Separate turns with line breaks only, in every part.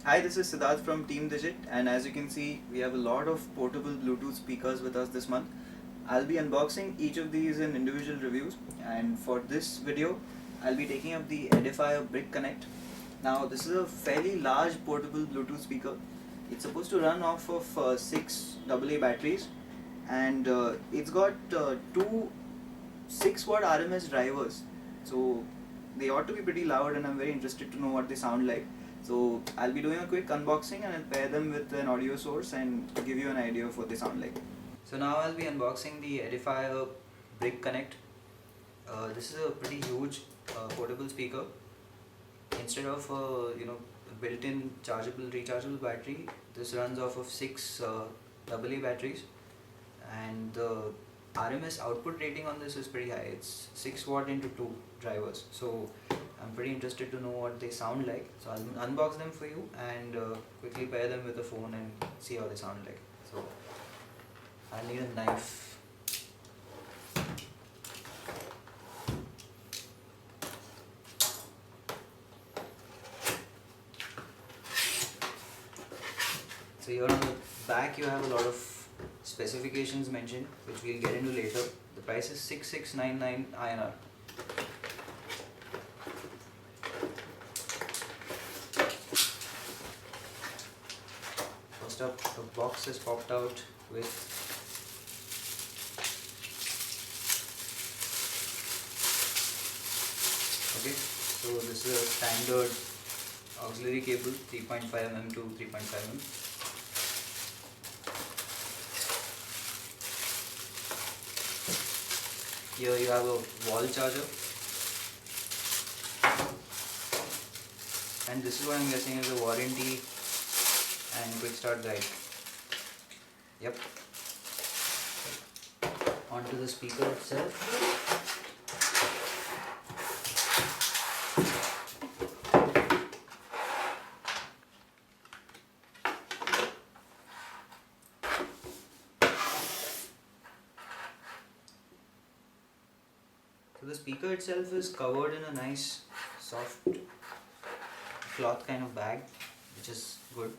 Hi, this is Siddharth from Team Digit, and as you can see, we have a lot of portable Bluetooth speakers with us this month. I'll be unboxing each of these in individual reviews, and for this video, I'll be taking up the Edifier Bric Connect. Now, this is a fairly large portable Bluetooth speaker. It's supposed to run off of 6 AA batteries, and it's got two 6-watt RMS drivers. So they ought to be pretty loud, and I'm very interested to know what they sound like. So I'll be doing a quick unboxing and I'll pair them with an audio source and give you an idea of what they sound like. So now I'll be unboxing the Edifier Bric Connect. This is a pretty huge portable speaker. Instead of a built-in chargeable rechargeable battery, this runs off of 6 AA batteries, and the RMS output rating on this is pretty high. It's 6 watt into 2 drivers. So I'm pretty interested to know what they sound like. So I'll unbox them for you and quickly pair them with the phone and see how they sound like. So I'll need a knife. So here on the back you have a lot of specifications mentioned, which we'll get into later. The price is 6699 INR. First up, the box is popped out with so this is a standard auxiliary cable, 3.5 mm to 3.5 mm. Here you have a wall charger, and this is what I'm guessing is a warranty and quick start guide. Yep. Onto the speaker itself. So the speaker itself is covered in a nice soft cloth kind of bag, which is good.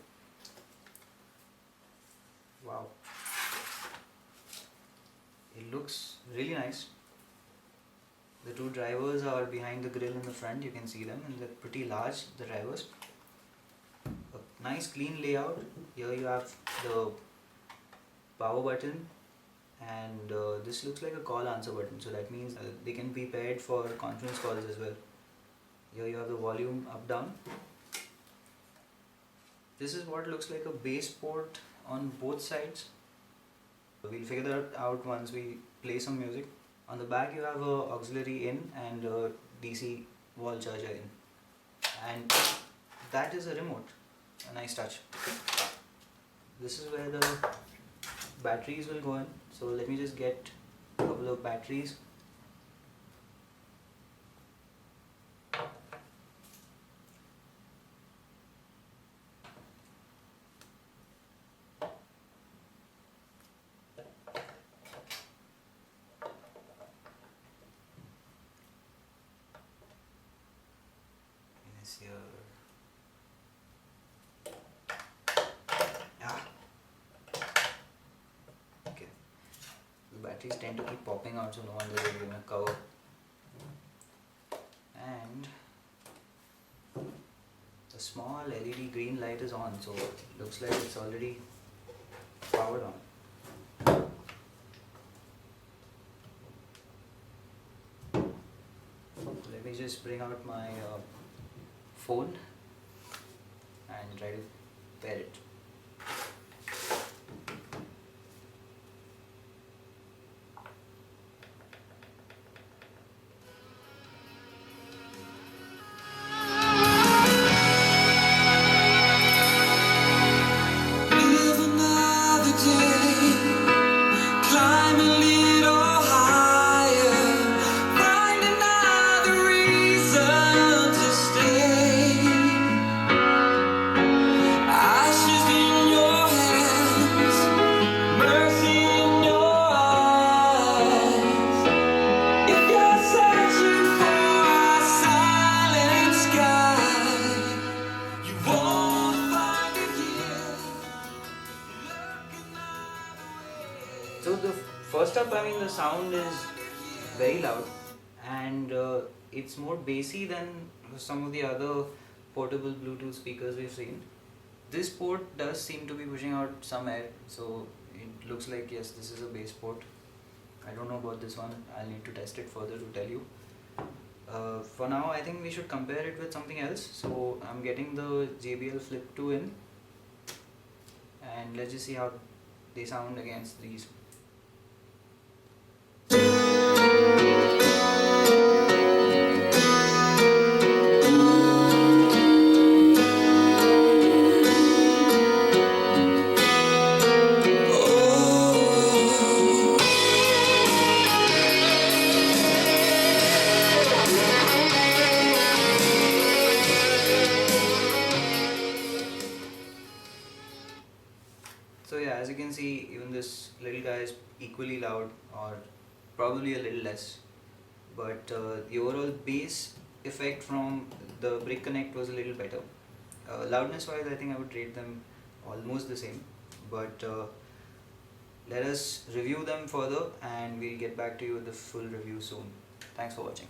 Wow, it looks really nice. The two drivers are behind the grill in the front, you can see them, and they're pretty large, the drivers. A nice clean layout. Here you have the power button, and this looks like a call answer button, so that means they can be paired for conference calls as well. Here you have the volume up down. This is what looks like a bass port on both sides. We'll figure that out once we play some music. On the back you have a auxiliary in and a DC wall charger in, and that is a remote. A nice touch. This is where the batteries will go in. So let me just get a couple of batteries. Here. Okay. The batteries tend to keep popping out, so no wonder they're going to cover. And the small LED green light is on, so it looks like it's already powered on. Let me just bring out my phone and try to pair it.
Ashes
the sound is very loud, and it's more bassy than some of the other portable Bluetooth speakers we've seen. This port does seem to be pushing out some air, so it looks like yes, this is a bass port. I don't know about this one, I'll need to test it further to tell you. For now I think we should compare it with something else, so I'm getting the JBL Flip 2 in, and let's just see how they sound against these. So yeah, as you can see, even this little guy is equally loud, or probably a little less, but the overall bass effect from the Bric Connect was a little better. Loudness wise, I think I would rate them almost the same, but let us review them further and we'll get back to you with the full review soon. Thanks for watching.